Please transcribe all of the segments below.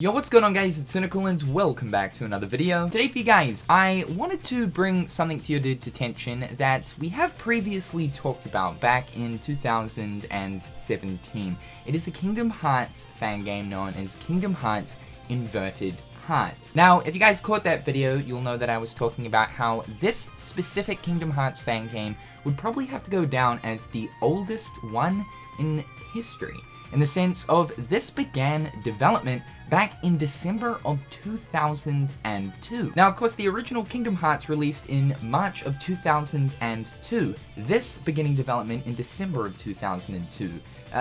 Yo, what's going on guys, it's Unoffical and welcome back to another video. Today for you guys, I wanted to bring something to your dude's attention that we have previously talked about back in 2017. It is a Kingdom Hearts fan game known as Kingdom Hearts Inverted Hearts. Now, if you guys caught that video, you'll know that I was talking about how this specific Kingdom Hearts fan game would probably have to go down as the oldest one in history, in the sense of this began development back in December of 2002. Now, of course, the original Kingdom Hearts released in March of 2002. This beginning development in December of 2002.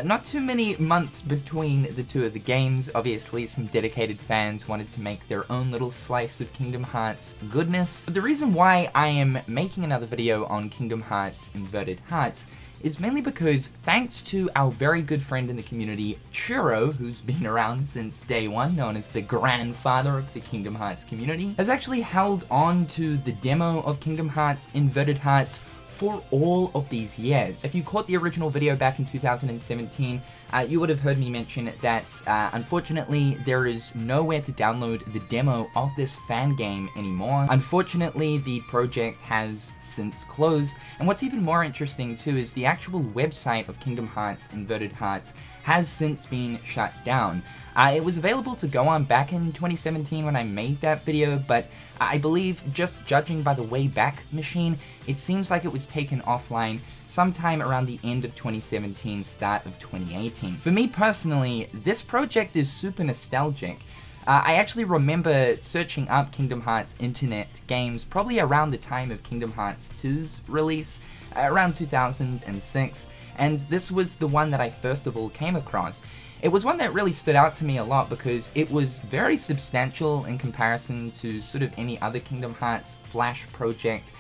Not too many months between the two of the games. Obviously, some dedicated fans wanted to make their own little slice of Kingdom Hearts goodness. But the reason why I am making another video on Kingdom Hearts Inverted Hearts is mainly because, thanks to our very good friend in the community, Churro, who's been around since day one, known as the grandfather of the Kingdom Hearts community, has actually held on to the demo of Kingdom Hearts Inverted Hearts for all of these years. If you caught the original video back in 2017, you would have heard me mention that unfortunately there is nowhere to download the demo of this fan game anymore. Unfortunately, the project has since closed, and what's even more interesting too is the actual website of Kingdom Hearts Inverted Hearts has since been shut down. It was available to go on back in 2017 when I made that video, but I believe, just judging by the Wayback Machine, it seems like it was taken offline sometime around the end of 2017, start of 2018. For me personally, this project is super nostalgic. I actually remember searching up Kingdom Hearts internet games probably around the time of Kingdom Hearts 2's release, around 2006, and this was the one that I first of all came across. It was one that really stood out to me a lot because it was very substantial in comparison to sort of any other Kingdom Hearts Flash project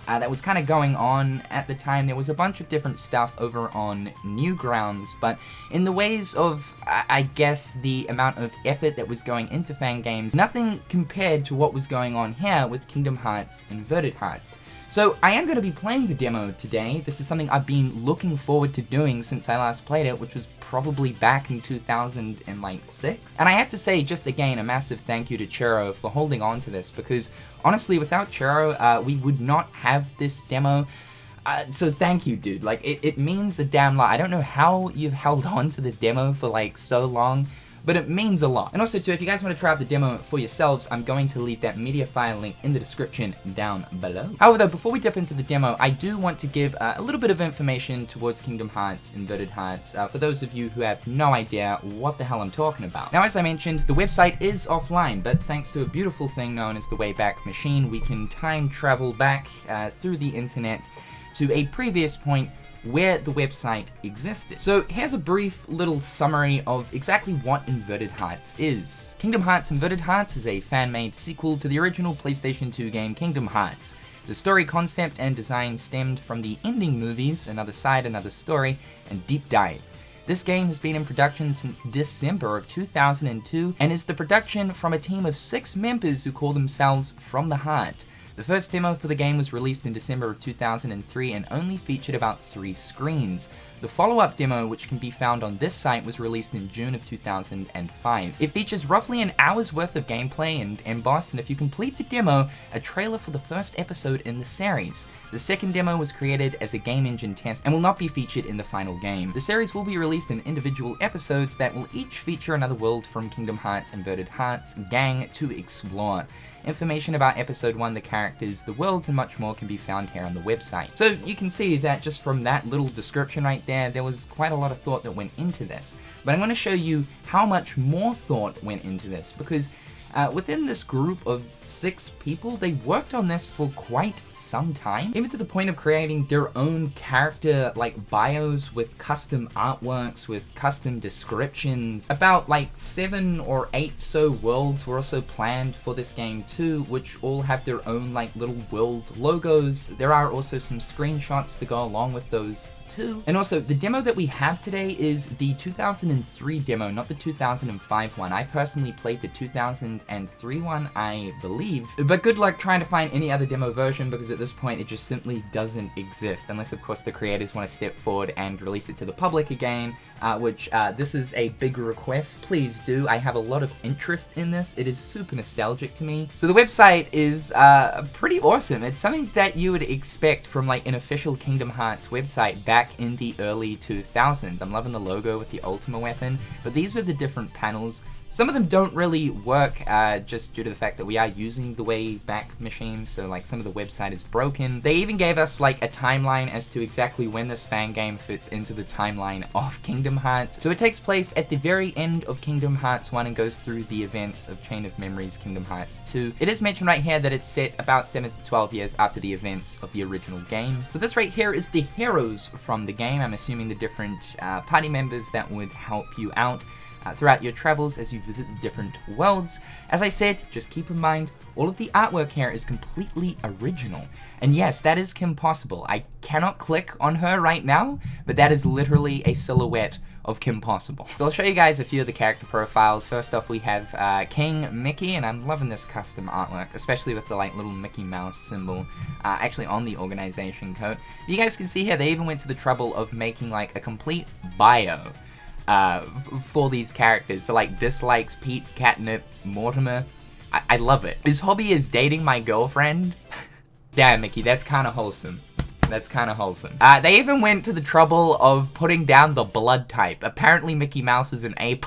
that was kind of going on at the time. There was a bunch of different stuff over on Newgrounds, but in the ways of, I guess, the amount of effort that was going into fan games, nothing compared to what was going on here with Kingdom Hearts Inverted Hearts. So I am going to be playing the demo today. This is something I've been looking forward to doing since I last played it, which was probably back in 2006. And I have to say, just again, a massive thank you to Churro for holding on to this, because honestly, without Churro, we would not have this demo. So thank you, dude. Like, it means a damn lot. I don't know how you've held on to this demo for like so long, but it means a lot. And also too, if you guys want to try out the demo for yourselves, I'm going to leave that media file link in the description down below. However though, before we dip into the demo, I do want to give a little bit of information towards Kingdom Hearts Inverted Hearts, for those of you who have no idea what the hell I'm talking about. Now, as I mentioned, the website is offline, but thanks to a beautiful thing known as the Wayback Machine, we can time travel back through the internet to a previous point where the website existed. So here's a brief little summary of exactly what Inverted Hearts is. Kingdom Hearts Inverted Hearts is a fan-made sequel to the original PlayStation 2 game Kingdom Hearts. The story concept and design stemmed from the ending movies, Another Side, Another Story, and Deep Dive. This game has been in production since December of 2002 and is the production from a team of 6 members who call themselves From the Heart. The first demo for the game was released in December of 2003 and only featured about 3 screens. The follow-up demo, which can be found on this site, was released in June of 2005. It features roughly an hour's worth of gameplay and embossed, and if you complete the demo, a trailer for the first episode in the series. The second demo was created as a game engine test and will not be featured in the final game. The series will be released in individual episodes that will each feature another world from Kingdom Hearts Inverted Hearts gang to explore. Information about episode 1, the characters, the worlds, and much more can be found here on the website. So you can see that just from that little description right there was quite a lot of thought that went into this. But I'm going to show you how much more thought went into this, because within this group of 6 people, they worked on this for quite some time, even to the point of creating their own character like bios with custom artworks, with custom descriptions. About like 7 or 8 so worlds were also planned for this game too, which all have their own like little world logos. There are also some screenshots to go along with those too. And also, the demo that we have today is the 2003 demo, not the 2005 one. I personally played the 2003 2003 one, I believe. But good luck trying to find any other demo version, because at this point it just simply doesn't exist, unless of course the creators want to step forward and release it to the public again, which this is a big request. Please do. I have a lot of interest in this. It is super nostalgic to me. So the website is pretty awesome. It's something that you would expect from like an official Kingdom Hearts website back in the early 2000s. I'm loving the logo with the Ultima weapon, but these were the different panels. Some of them don't really work just due to the fact that we are using the Wayback Machine, so like some of the website is broken. They even gave us like a timeline as to exactly when this fan game fits into the timeline of Kingdom Hearts. So it takes place at the very end of Kingdom Hearts 1 and goes through the events of Chain of Memories Kingdom Hearts 2. It is mentioned right here that it's set about 7 to 12 years after the events of the original game. So this right here is the heroes from the game. I'm assuming the different party members that would help you out throughout your travels as you visit the different worlds. As I said, just keep in mind, all of the artwork here is completely original. And yes, that is Kim Possible. I cannot click on her right now, but that is literally a silhouette of Kim Possible. So I'll show you guys a few of the character profiles. First off, we have King Mickey, and I'm loving this custom artwork, especially with the like little Mickey Mouse symbol actually on the organization coat. You guys can see here, they even went to the trouble of making like a complete bio for these characters. So like dislikes Pete, Catnip, Mortimer. I love it. His hobby is dating my girlfriend. Damn, Mickey, that's kind of wholesome. That's kind of wholesome. They even went to the trouble of putting down the blood type. Apparently Mickey Mouse is an A+.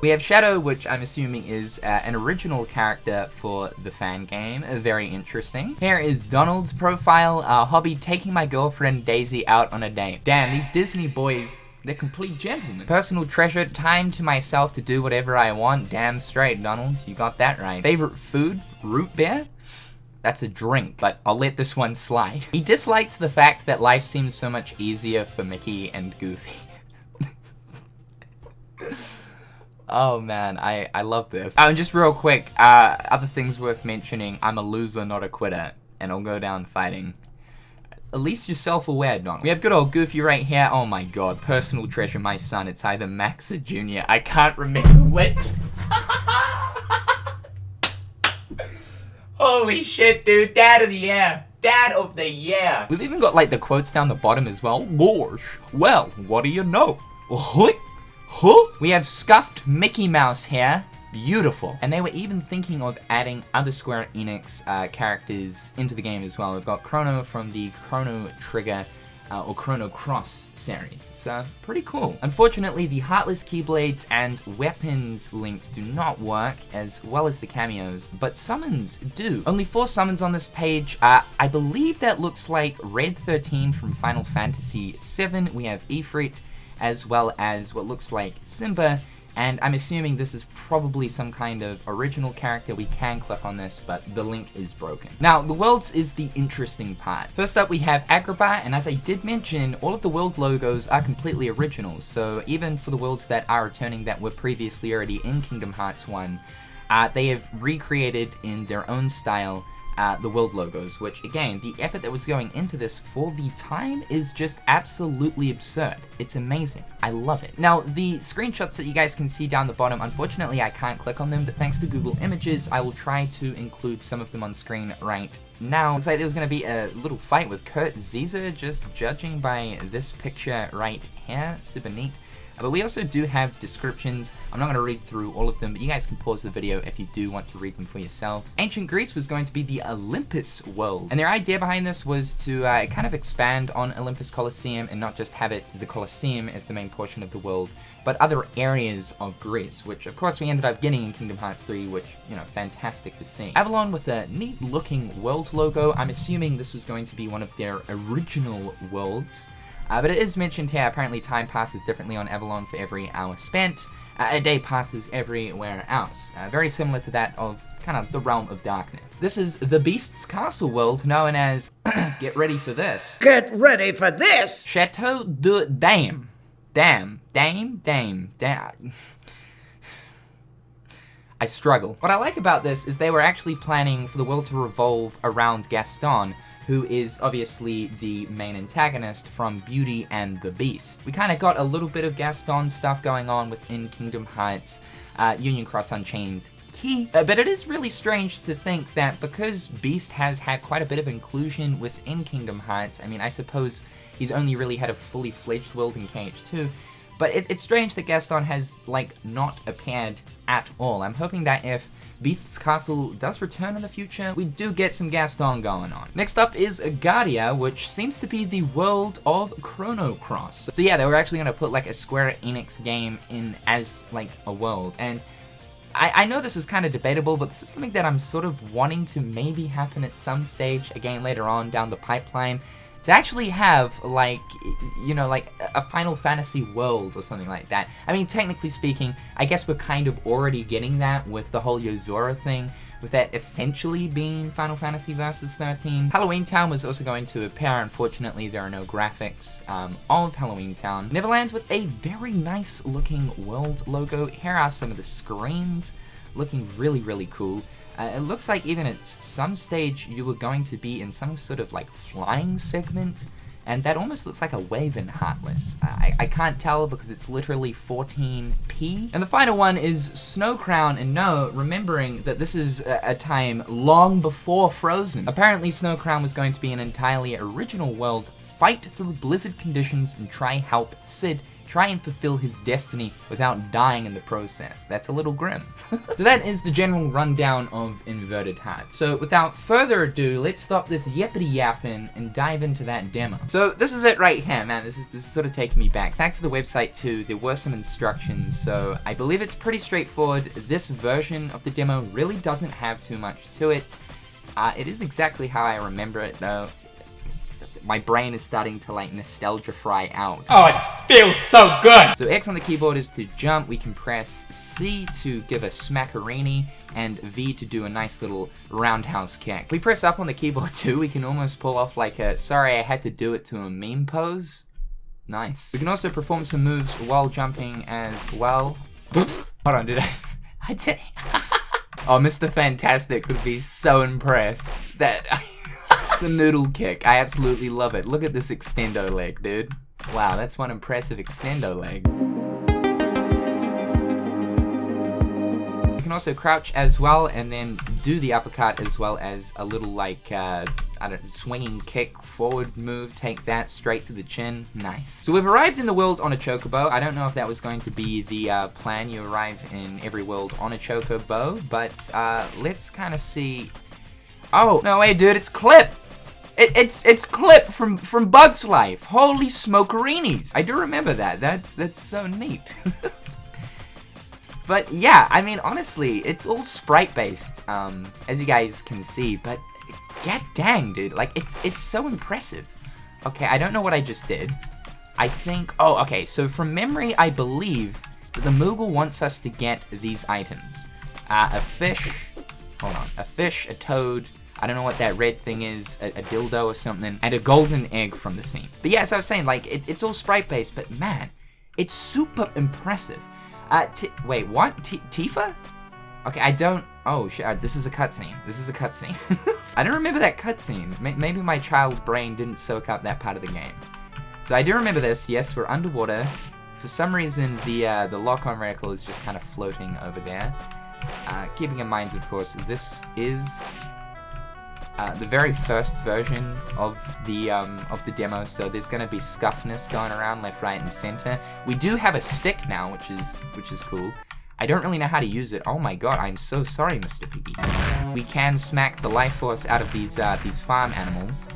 We have Shadow, which I'm assuming is an original character for the fan game. Very interesting. Here is Donald's profile. Hobby, taking my girlfriend Daisy out on a date. Damn, these Disney boys, they're complete gentlemen. Personal treasure, time to myself to do whatever I want. Damn straight, Donald. You got that right. Favorite food? Root beer? That's a drink, but I'll let this one slide. He dislikes the fact that life seems so much easier for Mickey and Goofy. Oh man, I love this. And just real quick, other things worth mentioning. I'm a loser, not a quitter, and I'll go down fighting. At least you're self-aware, Donald. We have good old Goofy right here. Oh my god, personal treasure, my son. It's either Max or Junior. I can't remember which. Holy shit, dude. Dad of the year. Dad of the year. We've even got like the quotes down the bottom as well. Gosh. Well, what do you know? Huh? We have scuffed Mickey Mouse here. Beautiful. And they were even thinking of adding other Square Enix characters into the game as well. We've got Chrono from the Chrono Trigger or Chrono Cross series. So, pretty cool. Unfortunately, the Heartless Keyblades and weapons links do not work, as well as the cameos, but summons do. Only 4 summons on this page. I believe that looks like Red 13 from Final Fantasy VII. We have Ifrit, as well as what looks like Simba, and I'm assuming this is probably some kind of original character. We can click on this, but the link is broken. Now, the worlds is the interesting part. First up, we have Agrabah, and as I did mention, all of the world logos are completely original, so even for the worlds that are returning that were previously already in Kingdom Hearts 1, they have recreated in their own style the world logos, which again, the effort that was going into this for the time is just absolutely absurd. It's amazing. I love it. Now, the screenshots that you guys can see down the bottom, unfortunately I can't click on them, but thanks to Google Images, I will try to include some of them on screen right now. Looks like there was going to be a little fight with Kurt Ziza, just judging by this picture right here. Super neat. But we also do have descriptions. I'm not going to read through all of them, but you guys can pause the video if you do want to read them for yourselves. Ancient Greece was going to be the Olympus world, and their idea behind this was to kind of expand on Olympus Colosseum and not just have it the Colosseum as the main portion of the world, but other areas of Greece, which of course we ended up getting in Kingdom Hearts 3, which, you know, fantastic to see. Avalon with a neat looking world logo. I'm assuming this was going to be one of their original worlds. But it is mentioned here, apparently time passes differently on Avalon for every hour spent. A day passes everywhere else. Very similar to that of kind of the Realm of Darkness. This is the Beast's Castle world, known as, get ready for this. Get ready for this! Chateau de Dame. Dame. I struggle. What I like about this is they were actually planning for the world to revolve around Gaston, who is obviously the main antagonist from Beauty and the Beast. We kind of got a little bit of Gaston stuff going on within Kingdom Hearts Union Cross Unchained Key, but it is really strange to think that because Beast has had quite a bit of inclusion within Kingdom Hearts, I mean, I suppose he's only really had a fully fledged world in KH2, but it's strange that Gaston has, like, not appeared at all. I'm hoping that if Beast's Castle does return in the future, we do get some Gaston going on. Next up is Agadia, which seems to be the world of Chrono Cross. So yeah, they were actually gonna put like a Square Enix game in as like a world, and I know this is kind of debatable, but this is something that I'm sort of wanting to maybe happen at some stage, again later on down the pipeline, to actually have, like, you know, like a Final Fantasy world or something like that. I mean, technically speaking, I guess we're kind of already getting that with the whole Yozora thing, with that essentially being Final Fantasy Versus 13. Halloween Town was also going to appear. Unfortunately, there are no graphics of Halloween Town. Neverland with a very nice looking world logo. Here are some of the screens looking really, really cool. It looks like even at some stage you were going to be in some sort of like flying segment, and that almost looks like a wave in Heartless. I can't tell because it's literally 14p. And the final one is Snow Crown, and no, remembering that this is a time long before Frozen. Apparently Snow Crown was going to be an entirely original world, fight through blizzard conditions and try help Sid try and fulfill his destiny without dying in the process. That's a little grim. So that is the general rundown of Inverted Heart. So without further ado, let's stop this yippity yapping and dive into that demo. So this is it right here, man. This is sort of taking me back. Thanks to the website too, there were some instructions, so I believe it's pretty straightforward. This version of the demo really doesn't have too much to it. It is exactly how I remember it though. My brain is starting to like nostalgia fry out. Oh, it feels so good! So X on the keyboard is to jump, we can press C to give a smackarini, and V to do a nice little roundhouse kick. If we press up on the keyboard too, we can almost pull off like a, sorry I had to do it to a meme pose. Nice. We can also perform some moves while jumping as well. Hold on, did I did Oh, Mr. Fantastic would be so impressed. That the noodle kick, I absolutely love it. Look at this extendo leg, dude. Wow, that's one impressive extendo leg. You can also crouch as well and then do the uppercut as well as a little like, I don't know, swinging kick forward move. Take that straight to the chin. Nice. So we've arrived in the world on a chocobo. I don't know if that was going to be the plan. You arrive in every world on a chocobo, but let's kind of see. Oh, no way, dude, it's Clip! It's Clip from Bug's Life. Holy smokerinis! I do remember that. That's so neat. But yeah, I mean, honestly, it's all sprite-based, as you guys can see, but god dang, dude, like, it's so impressive. Okay, I don't know what I just did. I think, oh, okay, so from memory, I believe that the Moogle wants us to get these items. A fish, hold on, a fish, a toad, I don't know what that red thing is, a dildo or something, and a golden egg from the scene. But yeah, as I was saying, like, it's all sprite-based, but man, it's super impressive. Wait, what? Tifa? Okay, I don't, oh shit, this is a cutscene. This is a cutscene. I don't remember that cutscene. Maybe my child brain didn't soak up that part of the game. So I do remember this, yes, we're underwater. For some reason, the lock-on reticle is just kind of floating over there. Keeping in mind, of course, this is the very first version of the demo, so there's gonna be scuffness going around left, right, and center. We do have a stick now, which is cool. I don't really know how to use it. Oh my god, I'm so sorry, Mr. Piggy. We can smack the life force out of these farm animals.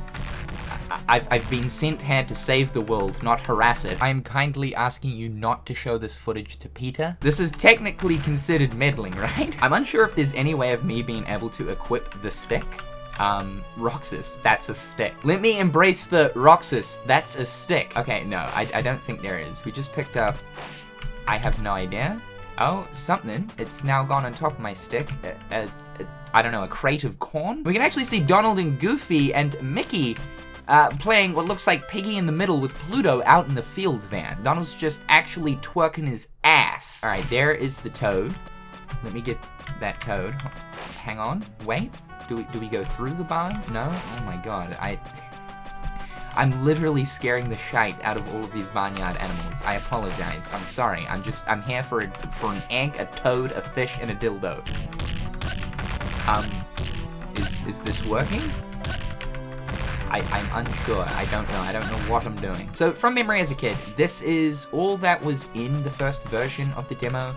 I've been sent here to save the world, not harass it. I am kindly asking you not to show this footage to Peter. This is technically considered meddling, right? I'm unsure if there's any way of me being able to equip the stick. Roxas, that's a stick. Let me embrace the Roxas, that's a stick. Okay, no, I don't think there is. We just picked up, I have no idea. Oh, something. It's now gone on top of my stick. I don't know, a crate of corn? We can actually see Donald and Goofy and Mickey playing what looks like Piggy in the middle with Pluto out in the field van. Donald's just actually twerking his ass. All right, there is the toad. Let me get that toad. Hang on. Wait. Do we go through the barn? No? Oh my god. I'm literally scaring the shite out of all of these barnyard animals. I apologize. I'm sorry. I'm here for an egg, a toad, a fish, and a dildo. Is this working? I'm unsure. I don't know. I don't know what I'm doing. So, from memory as a kid, this is all that was in the first version of the demo.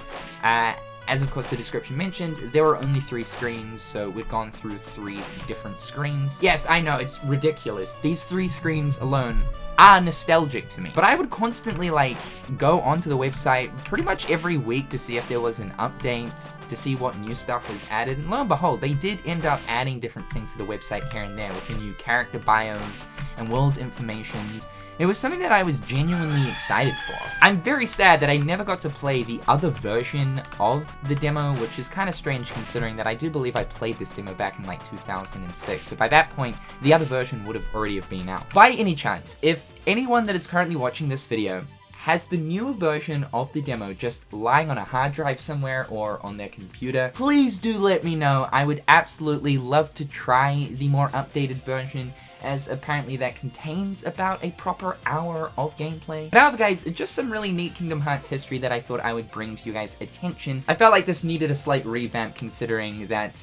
As of course the description mentions, there were only 3 screens, so we've gone through 3 different screens. Yes, I know, it's ridiculous. These 3 screens alone are nostalgic to me. But I would constantly, like, go onto the website pretty much every week to see if there was an update, to see what new stuff was added. And lo and behold, they did end up adding different things to the website here and there with the new character bios and world informations. It was something that I was genuinely excited for. I'm very sad that I never got to play the other version of the demo, which is kind of strange considering that I do believe I played this demo back in like 2006. So by that point, the other version would have already have been out. By any chance, if anyone that is currently watching this video has the newer version of the demo just lying on a hard drive somewhere or on their computer, please do let me know. I would absolutely love to try the more updated version, as apparently that contains about a proper hour of gameplay. But however guys, just some really neat Kingdom Hearts history that I thought I would bring to you guys' attention. I felt like this needed a slight revamp considering that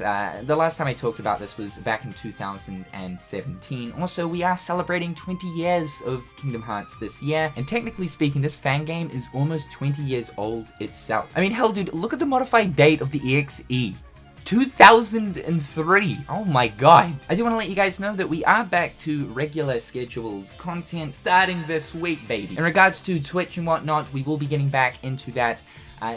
the last time I talked about this was back in 2017. Also, we are celebrating 20 years of Kingdom Hearts this year, and technically speaking, this fan game is almost 20 years old itself. I mean, hell dude, look at the modified date of the EXE. 2003. Oh my god. I do want to let you guys know that we are back to regular scheduled content starting this week, baby. In regards to Twitch and whatnot, we will be getting back into that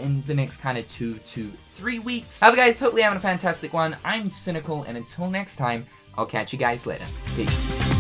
in the next kind of 2 to 3 weeks. However guys, hopefully you're having a fantastic one. I'm Cynical, and until next time, I'll catch you guys later. Peace.